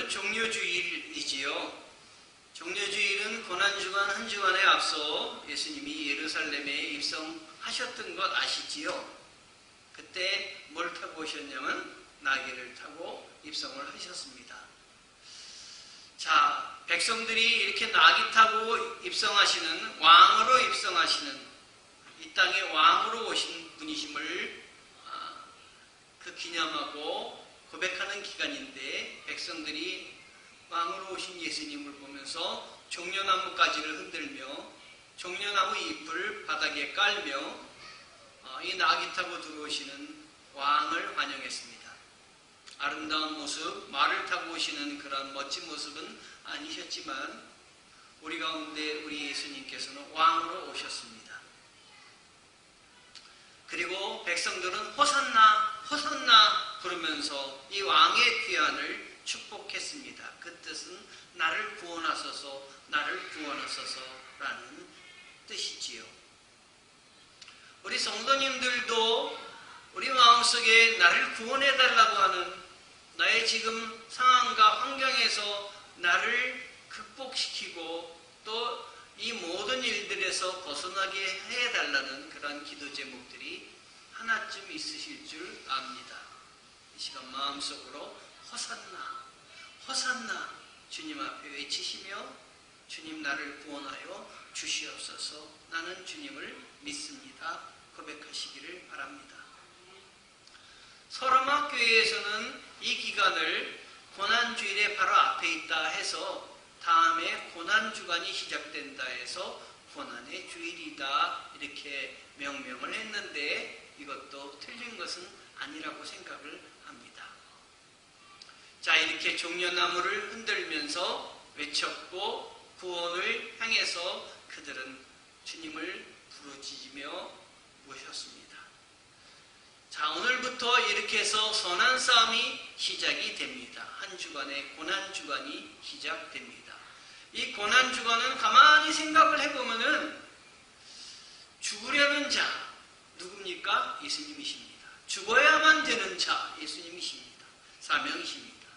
오늘은 종려주일이지요. 종려주일은 고난주간 한 주간에 앞서 예수님이 예루살렘에 입성하셨던 것 아시지요? 그때 뭘 타고 오셨냐면 나귀를 타고 입성을 하셨습니다. 자, 백성들이 이렇게 나귀 타고 입성하시는, 왕으로 입성하시는, 이 땅에 왕으로 오신 분이심을 그 기념하고 고백하는 기간인데, 백성들이 왕으로 오신 예수님을 보면서 종려나무 가지를 흔들며 종려나무 잎을 바닥에 깔며 이 나귀 타고 들어오시는 왕을 환영했습니다. 아름다운 모습, 말을 타고 오시는 그런 멋진 모습은 아니셨지만 우리 가운데 우리 예수님께서는 왕으로 오셨습니다. 그리고 백성들은 호산나 호산나 부르면서 이 왕의 귀환을 축복했습니다. 그 뜻은 나를 구원하소서, 나를 구원하소서라는 뜻이지요. 우리 성도님들도 우리 마음속에 나를 구원해달라고 하는, 나의 지금 상황과 환경에서 나를 극복시키고 또 이 모든 일들에서 벗어나게 해달라는 그런 기도 제목들이 하나쯤 있으실 줄 압니다. 이 시간 마음속으로 호산나, 호산나 주님 앞에 외치시며 주님 나를 구원하여 주시옵소서, 나는 주님을 믿습니다 고백하시기를 바랍니다. 서로막 교회에서는 이 기간을 고난주일의 바로 앞에 있다 해서 다음에 고난주간이 시작된다 해서 고난의 주일이다 이렇게 명명을 했는데 이것도 틀린 것은 아니라고 생각을 합니다. 자, 이렇게 종려나무를 흔들면서 외쳤고 구원을 향해서 그들은 주님을 부르짖으며 모셨습니다. 자, 오늘부터 이렇게 해서 선한 싸움이 시작이 됩니다. 한 주간의 고난주간이 시작됩니다. 이 고난주간은 가만히 생각을 해보면은 죽으려는 자 누굽니까? 예수님이십니다. 죽어야만 되는 자 예수님이십니다. 사명이십니다.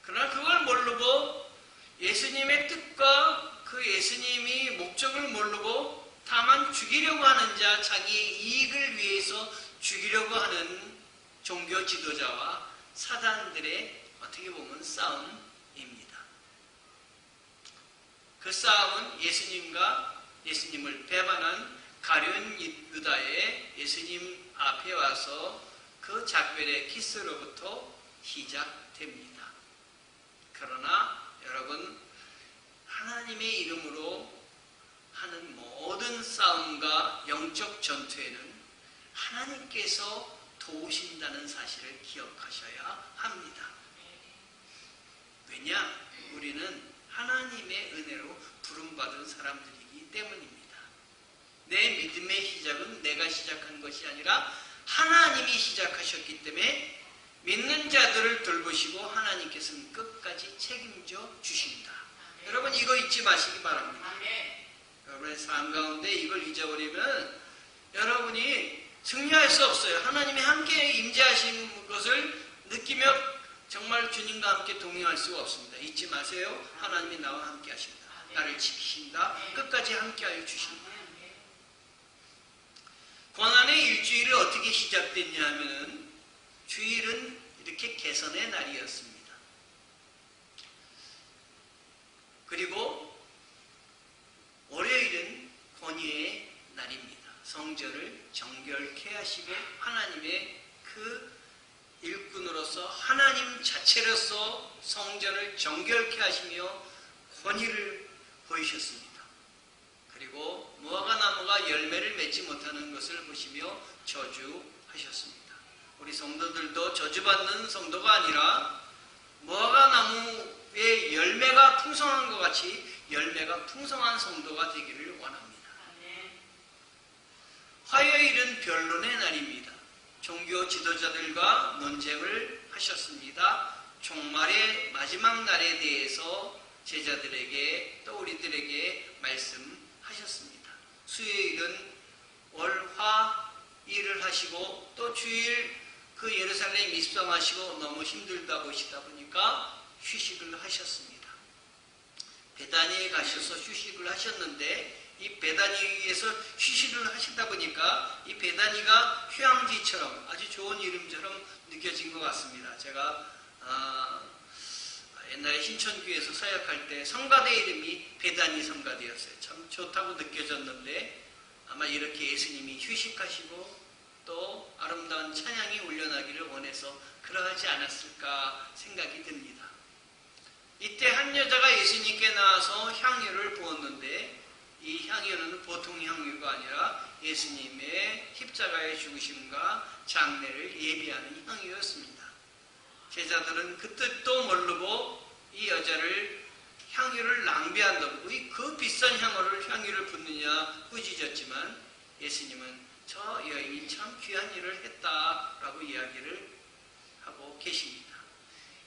그러나 그걸 모르고 예수님의 뜻과 그 예수님이 목적을 모르고 다만 죽이려고 하는 자, 자기의 이익을 위해서 죽이려고 하는 종교 지도자와 사단들의 어떻게 보면 싸움입니다. 그 싸움은 예수님과 예수님을 배반한 가룟 유다의 예수님 앞에 와서 그 작별의 키스로부터 시작됩니다. 그러나 여러분, 하나님의 이름으로 하는 모든 싸움과 영적 전투에는 하나님께서 도우신다는 사실을 기억하셔야 합니다. 왜냐? 우리는 하나님의 은혜로 부름받은 사람들이기 때문입니다. 내 믿음의 시작은 내가 시작한 것이 아니라 하나님이 시작하셨기 때문에 믿는 자들을 돌보시고 하나님께서는 끝까지 책임져 주신다. 여러분, 이거 잊지 마시기 바랍니다. 여러분의 삶 가운데 이걸 잊어버리면 여러분이 승리할 수 없어요. 하나님이 함께 임재하신 것을 느끼며 정말 주님과 함께 동행할 수가 없습니다. 잊지 마세요. 하나님이 나와 함께 하십니다. 나를 지키신다. 끝까지 함께하여 주십니다. 고난의 일주일이 어떻게 시작됐냐 하면 주일은 이렇게 개선의 날이었습니다. 그리고 월요일은 권위의 날입니다. 성전을 정결케 하시고 하나님의 그 일꾼으로서 하나님 자체로서 성전을 정결케 하시며 권위를 보이셨습니다. 그리고 무화과 나무가 열매를 맺지 못하는 것을 보시며 저주하셨습니다. 우리 성도들도 저주받는 성도가 아니라 무화과 나무의 열매가 풍성한 것 같이 열매가 풍성한 성도가 되기를 원합니다. 화요일은 변론의 날입니다. 종교 지도자들과 논쟁을 하셨습니다. 종말의 마지막 날에 대해서 제자들에게 또 우리들에게 말씀하셨습니다. 수요일은 월, 화, 일을 하시고 또 주일 그 예루살렘 입성하시고 너무 힘들다 보시다 보니까 휴식을 하셨습니다. 베다니에 가셔서 휴식을 하셨는데 이 베다니에서 휴식을 하시다 보니까 이 베다니가 휴양지처럼 아주 좋은 이름처럼 느껴진 것 같습니다. 제가 옛날에 신천교에서 사역할 때 성가대 이름이 베다니 성가대였어요. 참 좋다고 느껴졌는데 아마 이렇게 예수님이 휴식하시고 또 아름다운 찬양이 울려나기를 원해서 그러하지 않았을까 생각이 듭니다. 이때 한 여자가 예수님께 나와서 향유를 부었는데 이 향유는 보통 향유가 아니라 예수님의 십자가의 죽으심과 장례를 예비하는 향유였습니다. 제자들은 그 뜻도 모르고 이 여자를 향유를 낭비한다고 그 비싼 향유를 붓느냐 꾸짖었지만 예수님은 저 여인이 참 귀한 일을 했다라고 이야기를 하고 계십니다.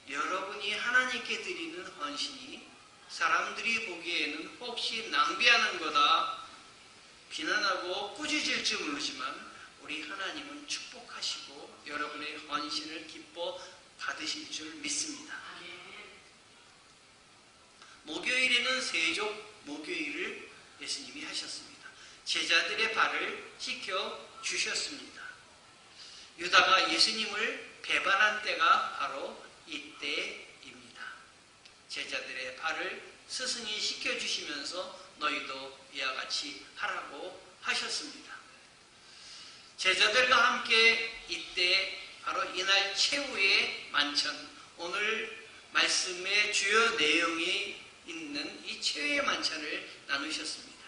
여러분이 하나님께 드리는 헌신이 사람들이 보기에는 혹시 낭비하는 거다 비난하고 꾸짖을지 모르지만 우리 하나님은 축복하시고 여러분의 헌신을 기뻐 받으실 줄 믿습니다. 목요일에는 세족 목요일을 예수님이 하셨습니다. 제자들의 발을 씻겨 주셨습니다. 유다가 예수님을 배반한 때가 바로 이때입니다. 제자들의 발을 스승이 씻겨주시면서 너희도 이와 같이 하라고 하셨습니다. 제자들과 함께 이때 바로 이날 최후의 만찬, 오늘 말씀의 주요 내용이 있는 이 최후의 만찬을 나누셨습니다.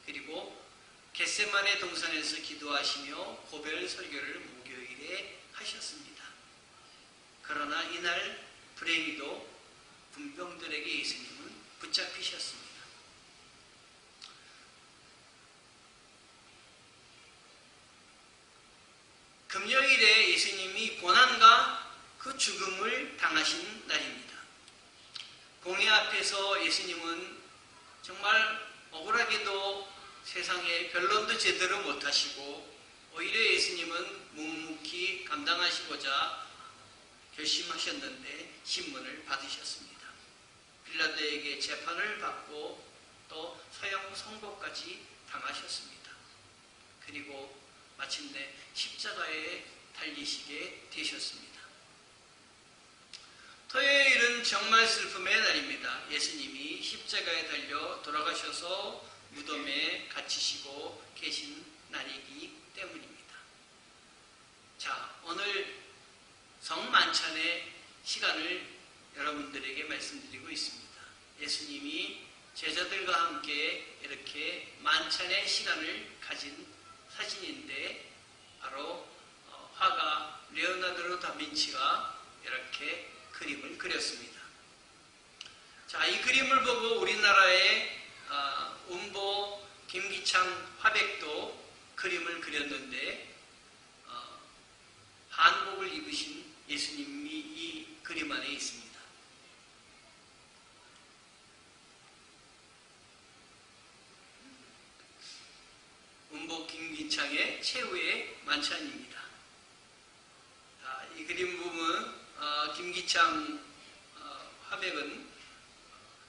그리고 겟세마네 동산에서 기도하시며 고별 설교를 목요일에 하셨습니다. 그러나 이날 불행히도 군병들에게 예수님은 붙잡히셨습니다. 금요일에 예수님이 고난과 그 죽음을 당하신 날입니다. 공회 앞에서 예수님은 정말 억울하게도 세상에 변론도 제대로 못하시고 오히려 예수님은 묵묵히 감당하시고자 결심하셨는데 신문을 받으셨습니다. 빌라도에게 재판을 받고 또 서형 선고까지 당하셨습니다. 그리고 마침내 십자가에 달리시게 되셨습니다. 토요일은 정말 슬픔의 날입니다. 예수님이 십자가에 달려 돌아가셔서 무덤에 갇히시고 계신 날이기 때문입니다. 자, 오늘 성만찬의 시간을 여러분들에게 말씀드리고 있습니다. 예수님이 제자들과 함께 이렇게 만찬의 시간을 가진 사진인데 바로 화가 레오나르도 다빈치가 이렇게 그림을 그렸습니다. 자, 이 그림을 보고 우리나라의 운보 김기창 화백도 그림을 그렸는데 한복을 입으신 예수님이 이 그림 안에 있습니다. 운보 김기창의 최후의 만찬입니다. 이 그림 보면 김기창 화백은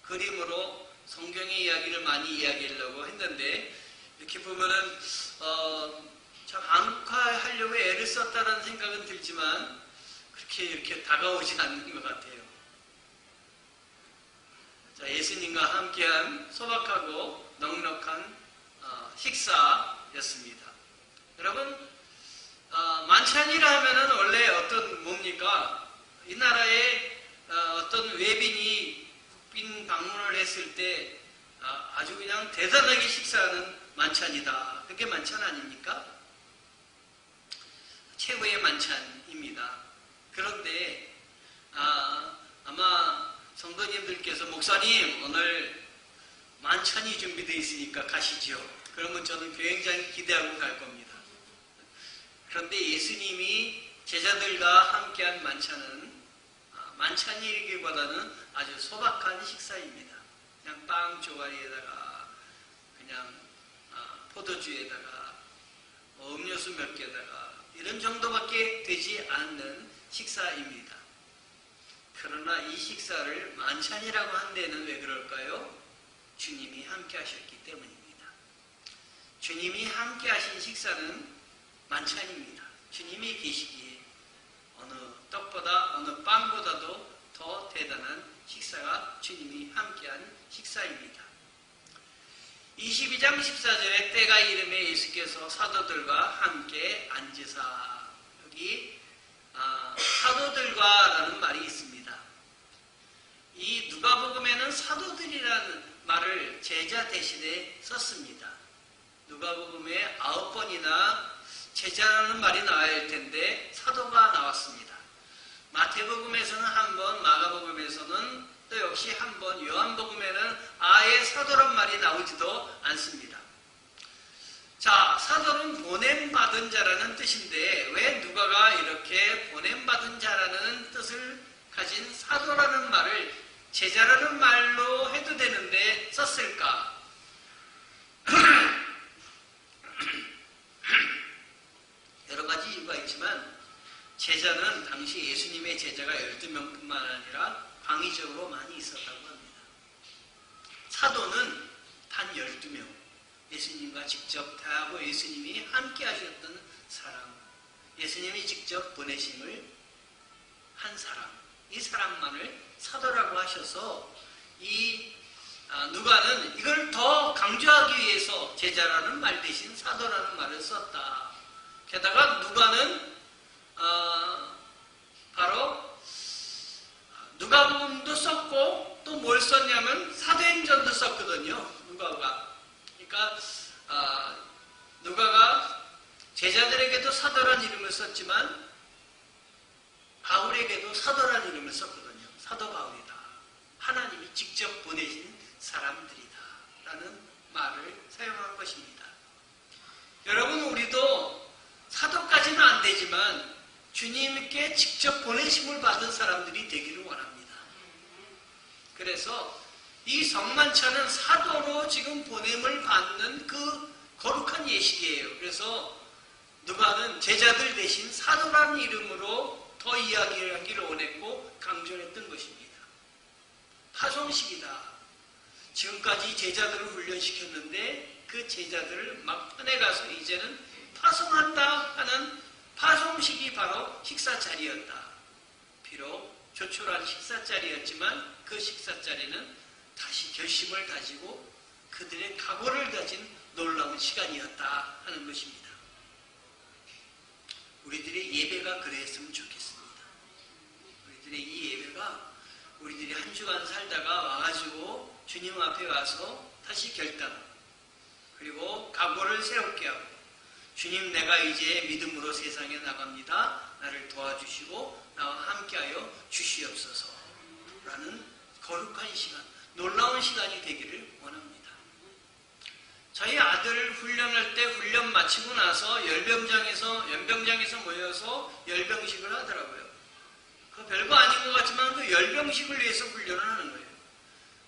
그림으로 성경의 이야기를 많이 이야기하려고 했는데 이렇게 보면은 참 한국화하려고 애를 썼다는 생각은 들지만 그렇게 이렇게 다가오지 않는 것 같아요. 자, 예수님과 함께한 소박하고 넉넉한 식사였습니다. 여러분, 만찬이라 하면은 원래 뭡니까? 이 나라에 어떤 외빈이 국빈 방문을 했을 때 아주 그냥 대단하게 식사하는 만찬이다. 그게 만찬 아닙니까? 최후의 만찬입니다. 그런데 아마 성도님들께서 목사님 오늘 만찬이 준비되어 있으니까 가시죠. 그러면 저는 굉장히 기대하고 갈 겁니다. 그런데 예수님이 제자들과 함께한 만찬은 만찬이기보다는 아주 소박한 식사입니다. 그냥 빵 조가리에다가 그냥 포도주에다가 음료수 몇 개다가 이런 정도밖에 되지 않는 식사입니다. 그러나 이 식사를 만찬이라고 한 데는 왜 그럴까요? 주님이 함께 하셨기 때문입니다. 주님이 함께 하신 식사는 만찬입니다. 주님이 계시기에 어느 떡보다 어느 빵보다도 더 대단한 식사가 주님이 함께한 식사입니다. 22장 14절에 때가 이름에 예수께서 사도들과 함께 앉으사, 여기 사도들과라는 말이 있습니다. 이 누가복음에는 사도들이라는 말을 제자 대신에 썼습니다. 누가복음에 9번이나 제자라는 말이 나와야 할 텐데 사도가 나왔습니다. 마태복음에서는 한 번, 마가복음에서는 또 역시 한 번, 요한복음에는 아예 사도란 말이 나오지도 않습니다. 자, 사도는 보냄받은 자라는 뜻인데 왜 누가가 이렇게 보냄받은 자라는 뜻을 가진 사도라는 말을 제자라는 말로 해도 되는데 썼을까? 여러 가지 이유가 있지만 제자는 당시 예수님의 제자가 12명뿐만 아니라 광의적으로 많이 있었다고 합니다. 사도는 단 12명, 예수님과 직접 대하고 예수님이 함께 하셨던 사람, 예수님이 직접 보내심을 한 사람, 이 사람만을 사도라고 하셔서 이 누가는 이걸 더 강조하기 위해서 제자라는 말 대신 사도라는 말을 썼다. 게다가 누가는 바로 누가복음도 썼고 또 뭘 썼냐면 사도행전도 썼거든요. 누가가. 그러니까 누가가 제자들에게도 사도란 이름을 썼지만 바울에게도 사도란 이름을 썼거든요. 사도 바울이다. 하나님이 직접 보내신 사람들이다. 라는 말을 사용한 것입니다. 여러분, 우리도 사도까지는 안 되지만 주님께 직접 보내심을 받은 사람들이 되기를 원합니다. 그래서 이 성만찬은 사도로 지금 보냄을 받는 그 거룩한 예식이에요. 그래서 누가는 제자들 대신 사도라는 이름으로 더 이야기하기를 원했고 강조했던 것입니다. 파송식이다. 지금까지 제자들을 훈련시켰는데 그 제자들을 막판에 가서 이제는 파송한다 하는 파송식이 바로 식사자리였다. 비록 조촐한 식사자리였지만 그 식사자리는 다시 결심을 가지고 그들의 각오를 가진 놀라운 시간이었다 하는 것입니다. 우리들의 예배가 그랬으면 좋겠습니다. 우리들의 이 예배가 우리들이 한 주간 살다가 와가지고 주님 앞에 와서 다시 결단, 그리고 각오를 세우게 하고, 주님, 내가 이제 믿음으로 세상에 나갑니다. 나를 도와주시고 나와 함께하여 주시옵소서 라는 거룩한 시간, 놀라운 시간이 되기를 원합니다. 저희 아들 훈련할 때 훈련 마치고 나서 연병장에서 모여서 열병식을 하더라고요. 그 별거 아닌 것 같지만 그 열병식을 위해서 훈련을 하는 거예요.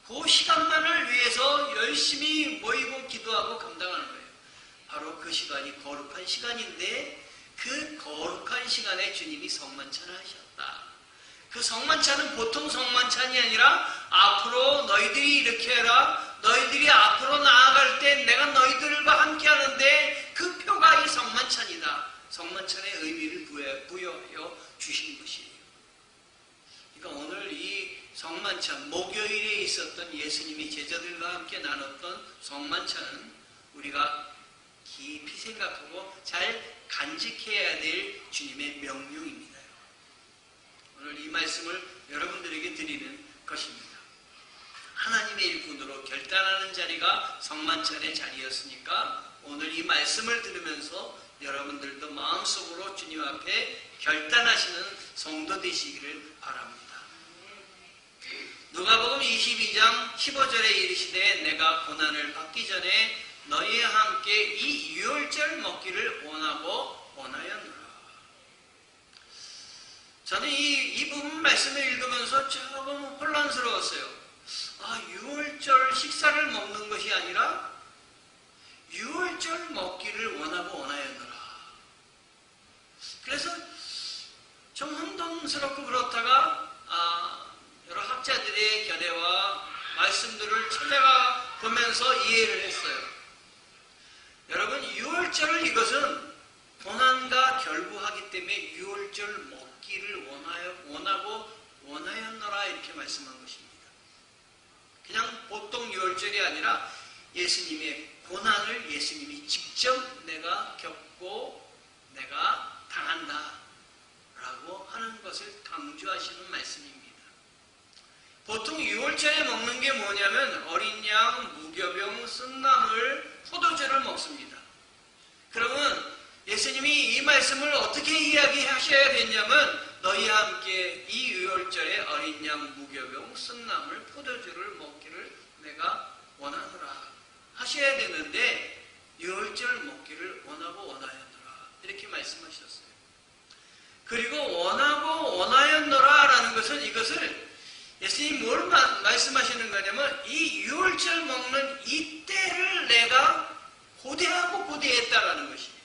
그 시간만을 위해서 열심히 모이고 기도하고 감당하는 거예요. 바로 그 시간이 거룩한 시간인데 그 거룩한 시간에 주님이 성만찬을 하셨다. 그 성만찬은 보통 성만찬이 아니라 앞으로 너희들이 이렇게 해라. 너희들이 앞으로 나아갈 때 내가 너희들과 함께 하는데 그 표가 이 성만찬이다. 성만찬의 의미를 부여하여 주신 것이에요. 그러니까 오늘 이 성만찬, 목요일에 있었던 예수님이 제자들과 함께 나눴던 성만찬은 우리가 깊이 생각하고 잘 간직해야 될 주님의 명령입니다. 오늘 이 말씀을 여러분들에게 드리는 것입니다. 하나님의 일꾼으로 결단하는 자리가 성만찬의 자리였으니까 오늘 이 말씀을 들으면서 여러분들도 마음속으로 주님 앞에 결단하시는 성도 되시기를 바랍니다. 누가복음 22장 15절에 이르시되 내가 고난을 받기 전에 너희와 함께 이 유월절 먹기를 원하였노라. 저는 이 부분 말씀을 읽으면서 조금 혼란스러웠어요. 유월절 식사를 먹는 것이 아니라 유월절 먹기를 원하였노라. 그래서 좀 혼돈스럽고 그렇다가 학자들의 견해와 말씀들을 찾아가 보면서 이해를 했어요. 여러분, 유월절 이것은 고난과 결부하기 때문에 유월절 먹기를 원하였노라 이렇게 말씀한 것입니다. 그냥 보통 유월절이 아니라 예수님의 고난을 예수님이 직접 내가 겪고 내가 당한다 라고 하는 것을 강조하시는 말씀입니다. 보통 유월절에 먹는 게 뭐냐면 어린 양, 무교병, 쓴나물, 포도주를 먹습니다. 그러면 예수님이 이 말씀을 어떻게 이야기하셔야 되냐면 너희와 함께 이 유월절에 어린 양, 무교병, 쓴나물, 포도주를 먹기를 내가 원하노라 하셔야 되는데 유월절 먹기를 원하였노라 이렇게 말씀하셨어요. 그리고 원하였노라 라는 것은 이것을 예수님이 뭘 말씀하시는 거냐면 이 유월절 먹는 이 때를 내가 고대했다라는 것이에요.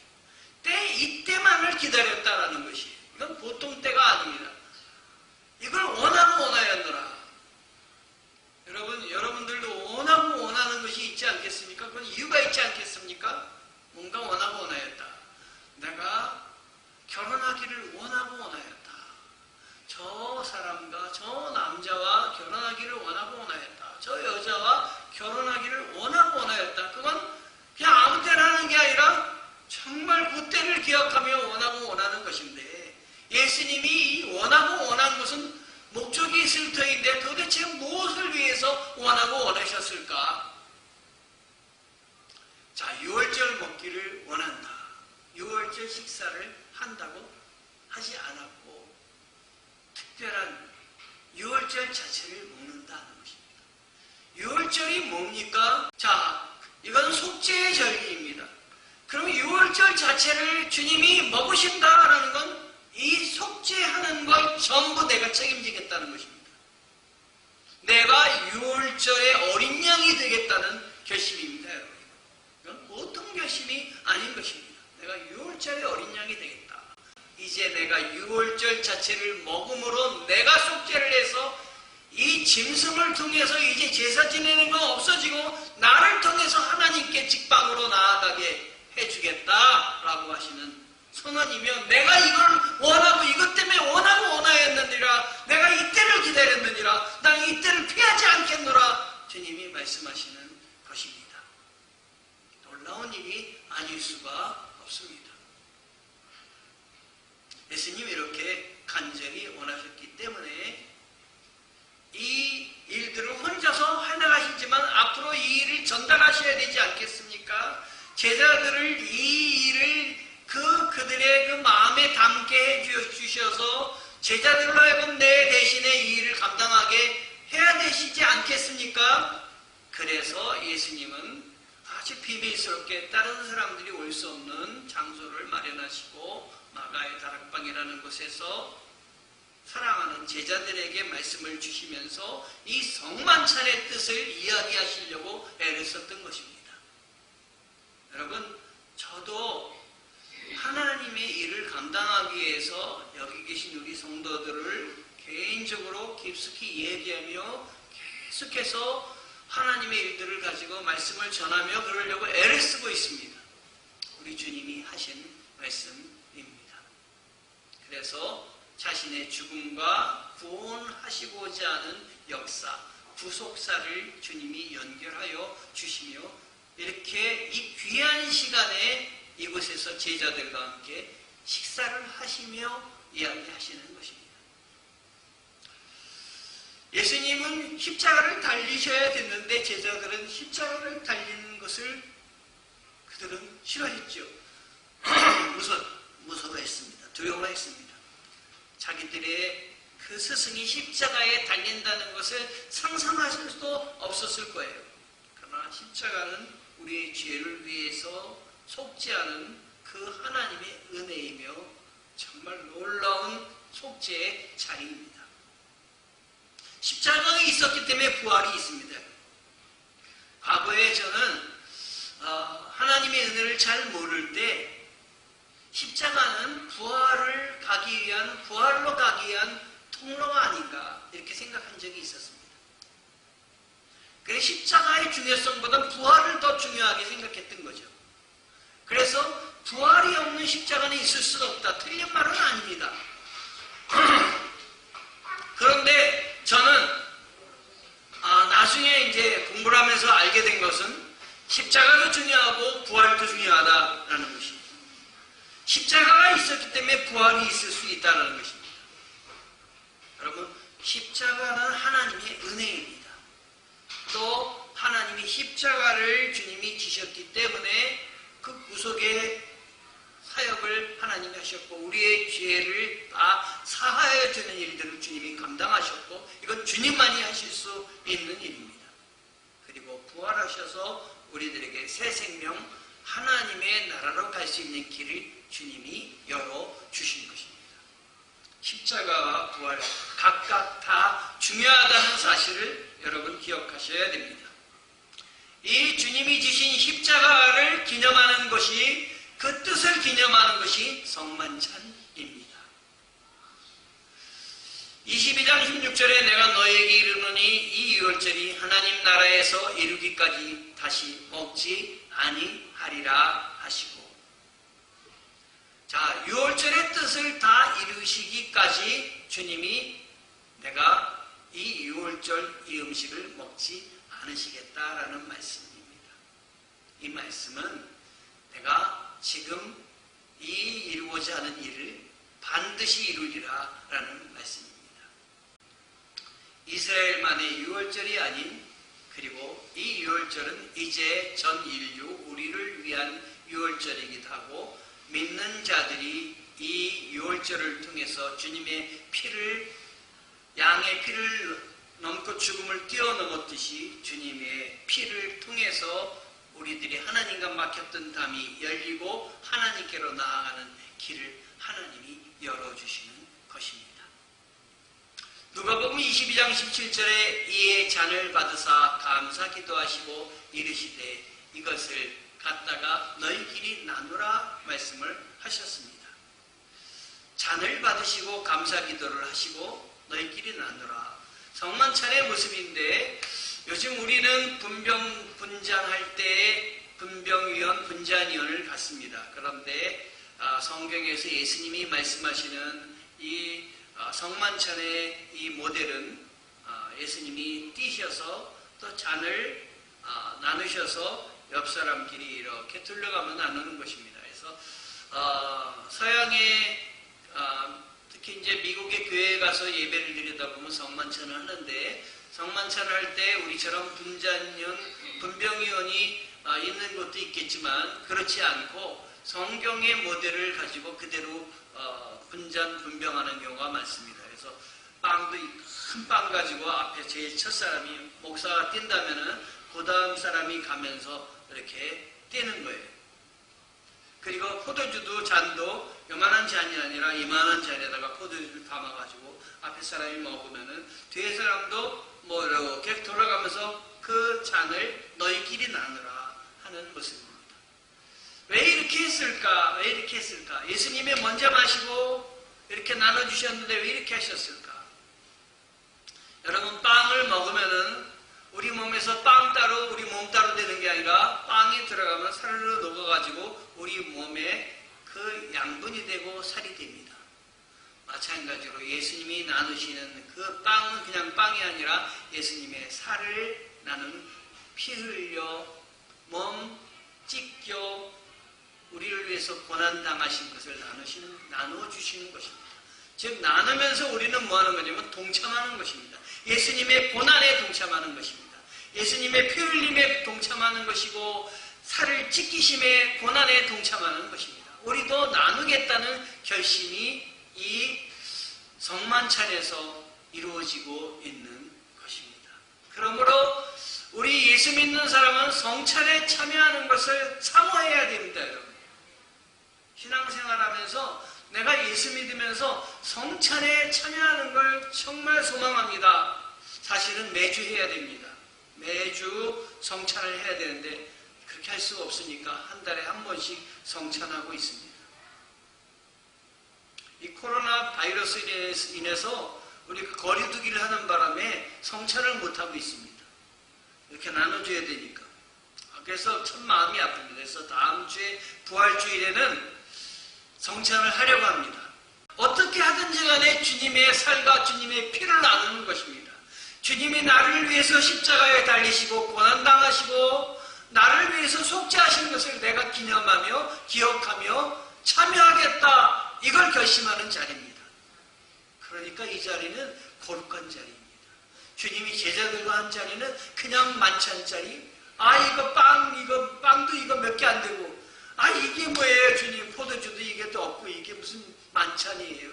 이때만을 기다렸다라는 것이에요. 이건 보통 때가 아닙니다. 이걸 원하였노라. 여러분들도 원하는 것이 있지 않겠습니까? 그건 이유가 있지 않겠습니까? 뭔가 원하였다. 내가 결혼하기를 원하였다. 저 사람과 저 남자와 결혼하기를 원하였다. 저 여자와 결혼하기를 원하였다. 그건 그냥 아무 때나 하는 게 아니라 정말 그때를 기억하며 원하는 것인데 예수님이 원한 것은 목적이 있을 터인데 도대체 무엇을 위해서 원하셨을까? 자, 유월절 먹기를 원한다. 유월절 식사를 한다고 하지 않았고 특별한 유월절 자체를 먹는다는 것입니다. 유월절이 뭡니까? 자, 이건 속죄의 절기입니다. 그럼 유월절 자체를 주님이 먹으신다라는 건 이 속죄하는 걸 전부 내가 책임지겠다는 것입니다. 내가 유월절의 어린 양이 되겠다는 결심입니다, 여러분. 이건 보통 결심이 아닌 것입니다. 내가 유월절의 어린 양이 되겠다. 이제 내가 유월절 자체를 먹음으로 내가 속죄를 해서 이 짐승을 통해서 이제 제사 지내는 건 없어지고 나를 통해서 하나님께 직방으로 나아가게 해주겠다라고 하시는 선언이며 내가 이걸 원하고 이것 때문에 원하였느니라 내가 이때를 기다렸느니라 난 이때를 피하지 않겠노라 주님이 말씀하시는 것입니다. 놀라운 일이 아닐 수가 없습니다. 예수님이 이렇게 간절히 원하셨기 때문에 이 일들을 혼자서 해나가시지만 앞으로 이 일을 전달하셔야 되지 않겠습니까? 제자들을 이 일을 그들의 그 마음에 담게 해주셔서 제자들로 하여금 내 대신에 이 일을 감당하게 해야 되시지 않겠습니까? 그래서 예수님은 아주 비밀스럽게 다른 사람들이 올 수 없는 장소를 마련하시고 마가의 다락방이라는 곳에서 사랑하는 제자들에게 말씀을 주시면서 이 성만찬의 뜻을 이야기하시려고 애를 썼던 것입니다. 여러분, 저도 하나님의 일을 감당하기 위해서 여기 계신 우리 성도들을 개인적으로 깊숙이 얘기하며 계속해서 하나님의 일들을 가지고 말씀을 전하며 그러려고 애를 쓰고 있습니다. 우리 주님이 하신 말씀입니다. 그래서 자신의 죽음과 구원하시고자 하는 역사, 구속사를 주님이 연결하여 주시며 이렇게 이 귀한 시간에 이곳에서 제자들과 함께 식사를 하시며 이야기하시는 것입니다. 예수님은 십자가를 달리셔야 됐는데 제자들은 십자가를 달리는 것을 그들은 싫어했죠. 무서워했습니다. 두려워했습니다. 자기들의 그 스승이 십자가에 달린다는 것을 상상하실 수도 없었을 거예요. 그러나 십자가는 우리의 죄를 위해서 속죄하는 그 하나님의 은혜이며 정말 놀라운 속죄의 자리입니다. 십자가가 있었기 때문에 부활이 있습니다. 과거에 저는 하나님의 은혜를 잘 모를 때 십자가는 부활로 가기 위한 통로가 아닌가 이렇게 생각한 적이 있었습니다. 그래서 십자가의 중요성보다 부활을 더 중요하게 생각했던 거죠. 그래서 부활이 없는 십자가는 있을 수 없다. 틀린 말은 아닙니다. 그런데 저는 나중에 이제 공부를 하면서 알게 된 것은 십자가도 중요하고 부활도 중요하다라는 것입니다. 십자가가 있었기 때문에 부활이 있을 수 있다는 것입니다. 여러분, 십자가는 하나님의 은혜입니다. 또 하나님이 십자가를 주님이 지셨기 때문에 그 구속의 사역을 하나님이 하셨고 우리의 죄를 다 사하여 주는 일들을 주님이 감당하셨고 이건 주님만이 하실 수 있는 일입니다. 그리고 부활하셔서 우리들에게 새 생명 하나님의 나라로 갈 수 있는 길을 주님이 열어주신 것입니다. 십자가와 부활 각각 다 중요하다는 사실을 여러분 기억하셔야 됩니다. 이 주님이 지신 십자가를 기념하는 것이 그 뜻을 기념하는 것이 성만찬입니다. 22장 16절에 내가 너에게 이르노니 이 유월절이 하나님 나라에서 이루기까지 다시 먹지 아니하리라 하시고, 자, 유월절의 뜻을 다 이루시기까지 주님이 내가 이 유월절 이 음식을 먹지 않으시겠다라는 말씀입니다. 이 말씀은 내가 지금 이 이루고자 하는 일을 반드시 이루리라 라는 말씀입니다. 이스라엘만의 유월절이 아닌, 그리고 이 유월절은 이제 전 인류 우리를 위한 유월절이기도 하고 믿는 자들이 이 유월절을 통해서 주님의 피를, 양의 피를 넘고 죽음을 뛰어넘었듯이 주님의 피를 통해서 우리들이 하나님과 막혔던 담이 열리고 하나님께로 나아가는 길을 하나님이 열어주시는 것입니다. 누가복음 22장 17절에 이에 잔을 받으사 감사 기도하시고 이르시되 이것을 갖다가 너희끼리 나누라 말씀을 하셨습니다. 잔을 받으시고 감사 기도를 하시고 너희끼리 나누라. 성만찬의 모습인데 요즘 우리는 분장할 때 분병위원, 분잔위원을 갖습니다. 그런데 성경에서 예수님이 말씀하시는 이 성만찬의 이 모델은 예수님이 뛰셔서 또 잔을 나누셔서 옆 사람끼리 이렇게 둘러가며 나누는 것입니다. 그래서 서양의 특히 이제 미국의 교회에 가서 예배를 드리다 보면 성만찬을 하는데, 성만찬을 할 때 우리처럼 분병위원이 있는 것도 있겠지만 그렇지 않고 성경의 모델을 가지고 그대로 분병하는 경우가 많습니다. 그래서 빵도 큰 빵 가지고 앞에 제일 첫 사람이 목사가 뛴다면은 그 다음 사람이 가면서 이렇게 뛰는 거예요. 그리고 포도주도 잔도 요만한 잔이 아니라 이만한 잔에다가 포도주를 담아가지고 앞에 사람이 먹으면은 뒤에 사람도 뭐 이렇게 돌아가면서 그 잔을 너희끼리 나누라 하는 모습입니다. 왜 이렇게 했을까? 왜 이렇게 했을까? 예수님이 먼저 마시고 이렇게 나눠주셨는데 왜 이렇게 하셨을까? 여러분, 빵을 먹으면은 우리 몸에서 빵 따로 우리 몸 따로 되는 게 아니라 빵이 들어가면 사르르 녹아가지고 우리 몸에 그 양분이 되고 살이 됩니다. 마찬가지로 예수님이 나누시는 그 빵은 그냥 빵이 아니라 예수님의 살을 나눈 피 흘려 몸 찢겨 우리를 위해서 고난당하신 것을 나누어 주시는 것입니다. 즉 나누면서 우리는 뭐 하는 거냐면 동참하는 것입니다. 예수님의 고난에 동참하는 것입니다. 예수님의 피 흘림에 동참하는 것이고 살을 찢기심의 고난에 동참하는 것입니다. 우리도 나누겠다는 결심이 이 성만찬에서 이루어지고 있는 것입니다. 그러므로 우리 예수 믿는 사람은 성찬에 참여하는 것을 사모해야 됩니다. 여러분. 신앙생활하면서 내가 예수 믿으면서 성찬에 참여하는 걸 정말 소망합니다. 사실은 매주 해야 됩니다. 매주 성찬을 해야 되는데 그렇게 할 수가 없으니까 한 달에 한 번씩 성찬하고 있습니다. 이 코로나 바이러스로 인해서 우리 거리두기를 하는 바람에 성찬을 못하고 있습니다. 이렇게 나눠줘야 되니까. 그래서 참 마음이 아픕니다. 그래서 다음 주에 부활주일에는 성찬을 하려고 합니다. 어떻게 하든지 간에 주님의 살과 주님의 피를 나누는 것입니다. 주님이 나를 위해서 십자가에 달리시고 고난당하시고 나를 위해서 속죄하신 것을 내가 기념하며 기억하며 참여하겠다. 이걸 결심하는 자리입니다. 그러니까 이 자리는 거룩한 자리입니다. 주님이 제자들과 한 자리는 그냥 만찬 자리. 이거 빵도 이거 몇 개 안 되고. 이게 뭐예요, 주님? 포도주도 이게 또 없고 이게 무슨 만찬이에요.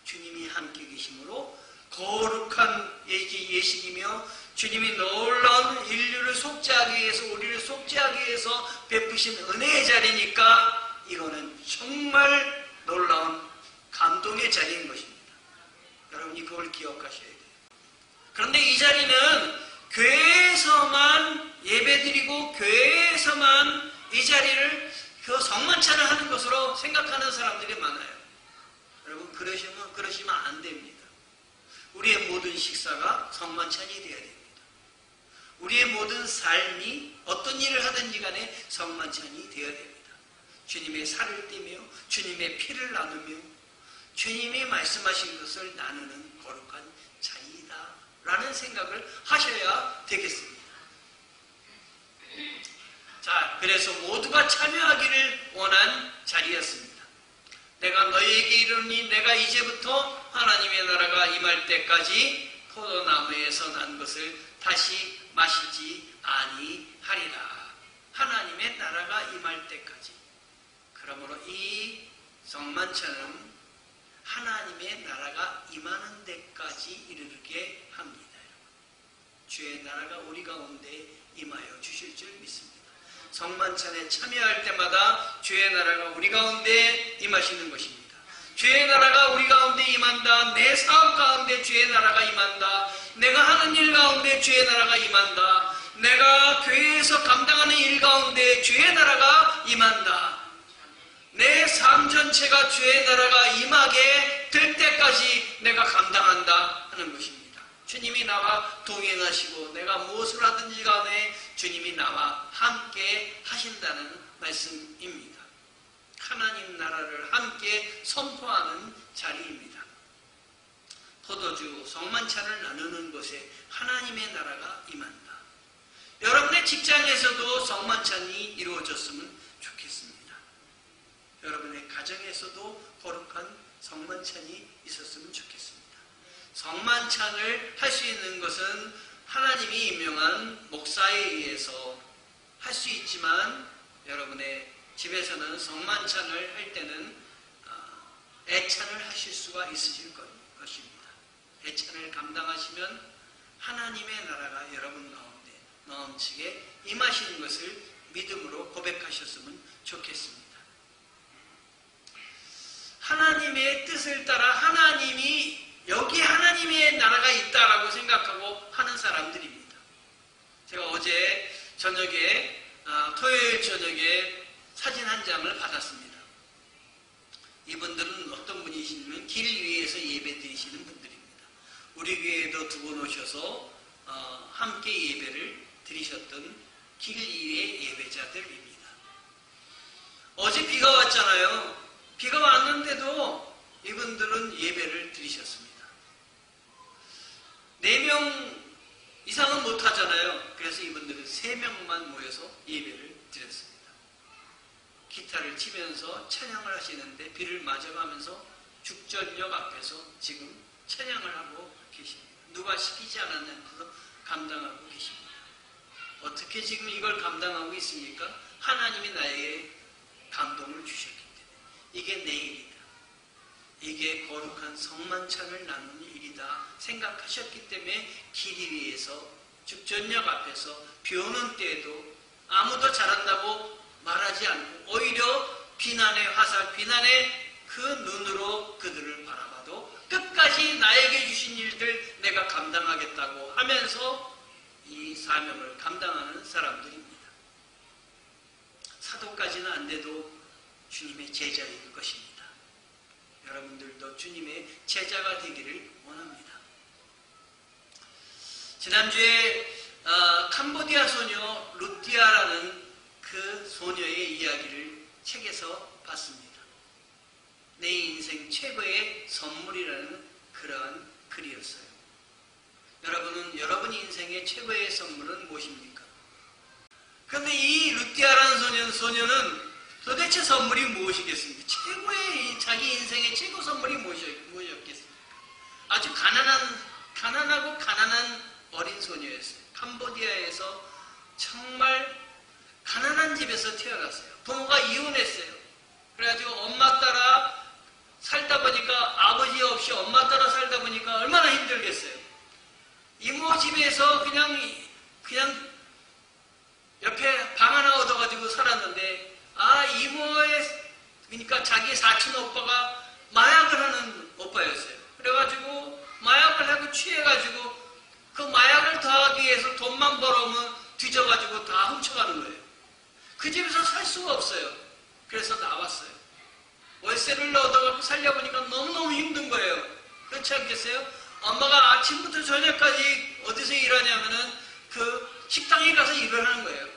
주님이 함께 계심으로 거룩한 예식이며 주님이 놀라운 인류를 속죄하기 위해서 우리를 속죄하기 위해서 베푸신 은혜의 자리니까 이거는 정말 놀라운 감동의 자리인 것입니다. 여러분이 그걸 기억하셔야 돼요. 그런데 이 자리는 교회에서만 예배드리고 교회에서만 이 자리를 그 성만찬을 하는 것으로 생각하는 사람들이 많아요. 여러분 그러시면 안 됩니다. 우리의 모든 식사가 성만찬이 되어야 됩니다. 우리의 모든 삶이 어떤 일을 하든지 간에 성만찬이 되어야 됩니다. 주님의 살을 띠며 주님의 피를 나누며 주님이 말씀하신 것을 나누는 거룩한 자리이다 라는 생각을 하셔야 되겠습니다. 자, 그래서 모두가 참여하기를 원한 자리였습니다. 내가 너희에게 이르노니 내가 이제부터 하나님의 나라가 임할 때까지 포도나무에서 난 것을 다시 마시지 아니하리라. 하나님의 나라가 임할 때까지. 그러므로 이 성만찬은 하나님의 나라가 임하는 데까지 이르게 합니다. 주의 나라가 우리 가운데 임하여 주실 줄 믿습니다. 성만찬에 참여할 때마다 주의 나라가 우리 가운데 임하시는 것입니다. 주의 나라가 우리 가운데 임한다. 내 사업 가운데 주의 나라가 임한다. 내가 하는 일 가운데 주의 나라가 임한다. 내가 교회에서 감당하는 일 가운데 주의 나라가 임한다. 내 삶 전체가 주의 나라가 임하게 될 때까지 내가 감당한다 하는 것입니다. 주님이 나와 동행하시고 내가 무엇을 하든지 간에 주님이 나와 함께 하신다는 말씀입니다. 하나님 나라를 함께 선포하는 자리입니다. 포도주 성만찬을 나누는 곳에 하나님의 나라가 임한다. 여러분의 직장에서도 성만찬이 이루어졌으면 좋겠습니다. 여러분의 가정에서도 거룩한 성만찬이 있었으면 좋겠습니다. 성만찬을 할 수 있는 것은 하나님이 임명한 목사에 의해서 할 수 있지만 여러분의 집에서는 성만찬을 할 때는 애찬을 하실 수가 있으실 것입니다. 애찬을 감당하시면 하나님의 나라가 여러분 가운데 넘치게 임하시는 것을 믿음으로 고백하셨으면 좋겠습니다. 하나님의 뜻을 따라 하나님이 여기 하나님의 나라가 있다라고 생각하고 하는 사람들입니다. 제가 어제 저녁에 토요일 저녁에 사진 한 장을 받았습니다. 이분들은 어떤 분이시냐면 길 위에서 예배 드리시는 분들입니다. 우리 교회에도 두 분 오셔서 함께 예배를 드리셨던 길 위의 예배자들입니다. 어제 비가 왔잖아요. 비가 왔는데도 이분들은 예배를 드리셨습니다. 4명 이상은 못하잖아요. 그래서 이분들은 3명만 모여서 예배를 드렸습니다. 기타를 치면서 찬양을 하시는데 비를 맞아가면서 죽전역 앞에서 지금 찬양을 하고 계십니다. 누가 시키지 않았는데도 감당하고 계십니다. 어떻게 지금 이걸 감당하고 있습니까? 하나님이 나에게 감동을 주셨기 때문에. 이게 내 일이다. 이게 거룩한 성만찬을 나누는 일이다 생각하셨기 때문에 길 위에서 죽전역 앞에서 비 오는 때에도 아무도 잘한다고 말하지 않고 오히려 비난의 화살, 비난의 그 눈으로 그들을 바라봐도 끝까지 나에게 주신 일들 내가 감당하겠다고 하면서 이 사명을 감당하는 사람들입니다. 사도까지는 안 돼도 주님의 제자일 것입니다. 여러분들도 주님의 제자가 되기를 원합니다. 지난주에 캄보디아 소녀 루티아라는 그 소녀의 이야기를 책에서 봤습니다. 내 인생 최고의 선물이라는 그러한 글이었어요. 여러분은 여러분 인생의 최고의 선물은 무엇입니까? 그런데 이 루티아라는 소녀는 도대체 선물이 무엇이겠습니까? 최고의 자기 인생의 최고 선물이 무엇이었겠습니까? 아주 가난하고 가난한 어린 소녀였어요. 캄보디아에서 정말 가난한 집에서 태어났어요. 부모가 이혼했어요. 그래가지고 엄마 따라 살다 보니까 아버지 없이 엄마 따라 살다 보니까 얼마나 힘들겠어요. 이모 집에서 그냥 옆에 방 하나 얻어가지고 살았는데 그러니까 자기 사촌 오빠가 마약을 하는 오빠였어요. 그래가지고 마약을 하고 취해가지고 그 마약을 더하기 위해서 돈만 벌어오면 뒤져가지고 다 훔쳐가는 거예요. 그 집에서 살 수가 없어요. 그래서 나왔어요. 월세를 얻어가지고 살려보니까 너무너무 힘든 거예요. 그렇지 않겠어요? 엄마가 아침부터 저녁까지 어디서 일하냐면은 그 식당에 가서 일을 하는 거예요.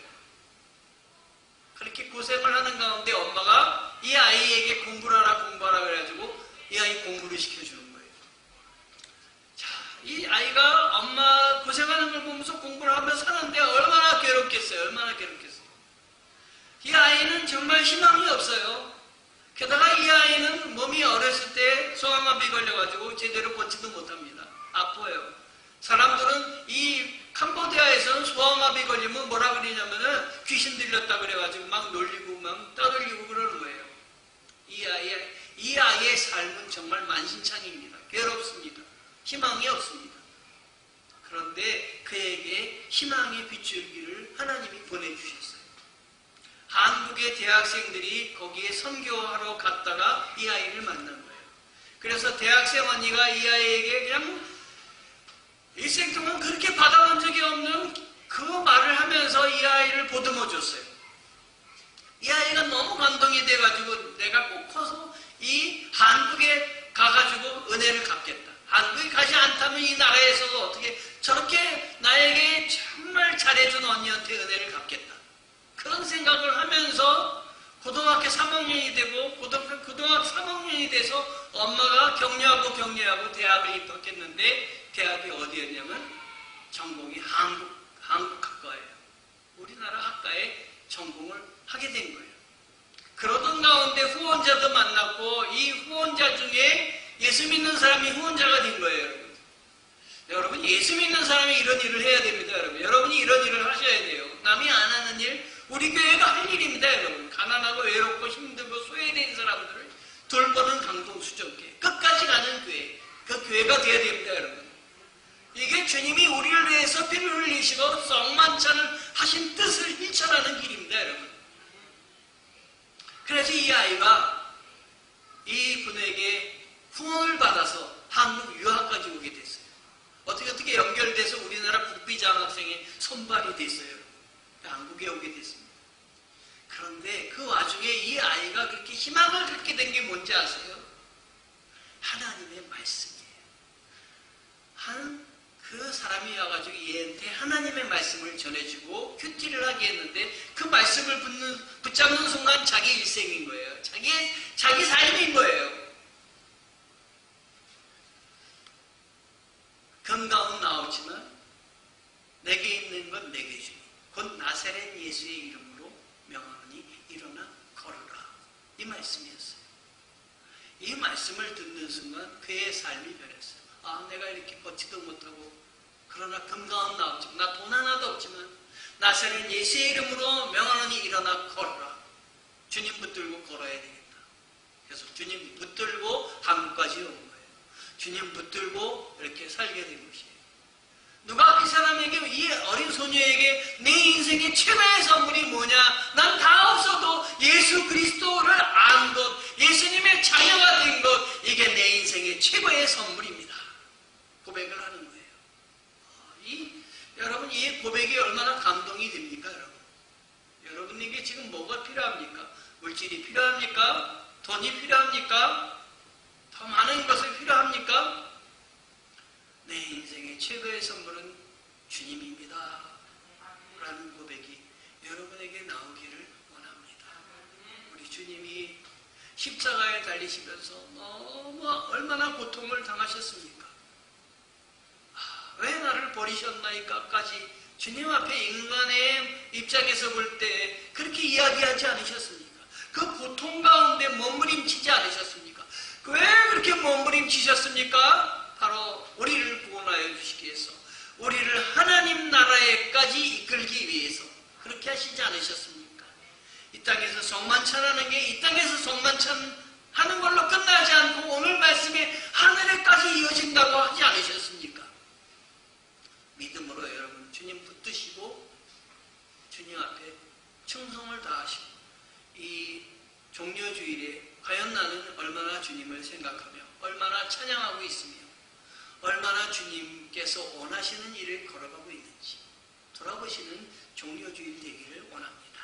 그렇게 고생을 하는 가운데 엄마가 이 아이에게 공부하라 그래가지고 이 아이 공부를 시켜주는 거예요. 자, 이 아이가 엄마 고생하는 걸 보면서 공부를 하면서 사는데 얼마나 괴롭겠어요. 이 아이는 정말 희망이 없어요. 게다가 이 아이는 몸이 어렸을 때 소아마비 걸려가지고 제대로 걷지도 못합니다. 아파요. 사람들은 이 캄보디아에서는 소아마비 걸리면 뭐라 그러냐면은 귀신 들렸다 그래가지고 막 놀리고 막 떠들리고 그러는 거예요. 이 아이의 삶은 정말 만신창입니다. 괴롭습니다. 희망이 없습니다. 그런데 그에게 희망의 빗줄기를 하나님이 보내주셨어요. 한국의 대학생들이 거기에 선교하러 갔다가 이 아이를 만난 거예요. 그래서 대학생 언니가 이 아이에게 그냥 일생 동안 그렇게 받아본 적이 없는 그 말을 하면서 이 아이를 보듬어 줬어요. 이 아이가 너무 감동이 돼가지고 내가 꼭 커서 이 한국에 가가지고 은혜를 갚겠다. 한국에 가지 않다면 이 나라에서도 어떻게 저렇게 나에게 정말 잘해준 언니한테 은혜를 갚겠다. 그런 생각을 하면서 고등학교 3학년이 되고 고등학교 3학년이 돼서 엄마가 격려하고 대학을 입학했는데 대학이 어디였냐면 전공이 한국 학과예요. 우리나라 학과에 전공을 하게 된 거예요. 그러던 가운데 후원자도 만났고 이 후원자 중에 예수 믿는 사람이 후원자가 된 거예요. 여러분 예수 믿는 사람이 이런 일을 해야 됩니다. 여러분이 이런 일을 하셔야 돼요. 남이 안 하는 일 우리 교회가 할 일입니다. 여러분 가난하고 외롭고 힘들고 소외된 사람들을 돌보는 강동수정교회 끝까지 가는 교회 그 교회가 되어야 됩니다. 여러분 이게 주님이 우리를 위해서 피를 흘리시고 썩만찬을 하신 뜻을 실천하는 길입니다. 여러분 그래서 이 아이가 이 분에게 후원을 받아서 한국 유학까지 오게 됐어요. 어떻게 연결돼서 우리나라 국비장학생에 선발이 됐어요. 한국에 오게 됐습니다. 그런데 그 와중에 이 아이가 그렇게 희망을 갖게 된 게 뭔지 아세요? 하나님의 말씀이에요. 그 사람이 와가지고 얘한테 하나님의 말씀을 전해주고 큐티를 하게 했는데 그 말씀을 붙잡는 순간 자기 일생인 거예요. 자기 삶인 거예요. 건강은 나오지만 내게 있는 건 내게 주니 곧 나사렛 예수의 이름으로 명하노니 일어나 걸어라. 이 말씀이었어요. 이 말씀을 듣는 순간 그의 삶이 변했어요. 내가 이렇게 걷지도 못하고 그러나 건강은 나왔지만 나 돈 하나도 없지만 나사렛 예수의 이름으로 명하노니 일어나 걸어라. 주님 붙들고 걸어야 되겠다. 그래서 주님 붙들고 한국까지 온 거예요. 주님 붙들고 이렇게 살게 된 것이에요. 누가 이 사람에게 이 어린 소녀에게 내 인생의 최고의 선물이 뭐냐? 난 다 없어도 예수 그리스도를 아는 것, 예수님의 자녀가 된 것, 이게 내 인생의 최고의 선물입니다. 고백을 하는 거예요. 여러분 이 고백이 얼마나 감동이 됩니까? 여러분에게 지금 뭐가 필요합니까? 물질이 필요합니까? 돈이 필요합니까? 더 많은 것이 필요합니까? 내 인생의 최고의 선물은 주님입니다. 라는 고백이 여러분에게 나오기를 원합니다. 우리 주님이 십자가에 달리시면서 너무 얼마나 고통을 당하셨습니까? 왜 나를 버리셨나이까까지 주님 앞에 인간의 입장에서 볼 때 그렇게 이야기하지 않으셨습니까? 그 고통 가운데 몸부림치지 않으셨습니까? 왜 그렇게 몸부림치셨습니까? 바로 우리를 구원하여 주시기 위해서, 우리를 하나님 나라에까지 이끌기 위해서 그렇게 하시지 않으셨습니까? 이 땅에서 성만찬하는 게 이 땅에서 성만찬하는 걸로 끝나지 않고 오늘 말씀에 하늘에까지 이어진다고 하지 않으셨습니까? 믿음으로 여러분 주님 붙드시고 주님 앞에 충성을 다하시고 이 종려주일에 과연 나는 얼마나 주님을 생각하며 얼마나 찬양하고 있으며 얼마나 주님께서 원하시는 일을 걸어가고 있는지 돌아보시는 종려주일 되기를 원합니다.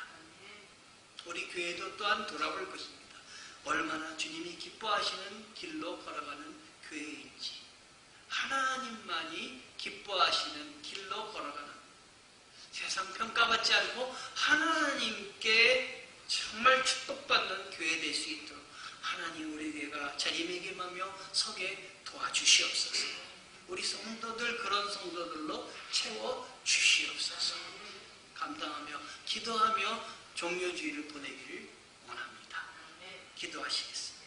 우리 교회도 또한 돌아볼 것입니다. 얼마나 주님이 기뻐하시는 길로 걸어가는 교회인지, 하나님만이 기뻐하시는 길로 걸어가는, 세상 평가받지 않고 하나님께 정말 축복받는 교회 될 수 있도록 하나님 우리 교회가 자리매김하며 서게 도와주시옵소서. 우리 성도들 그런 성도들로 채워주시옵소서. 감당하며 기도하며 종료주의를 보내기를 원합니다. 기도하시겠습니다.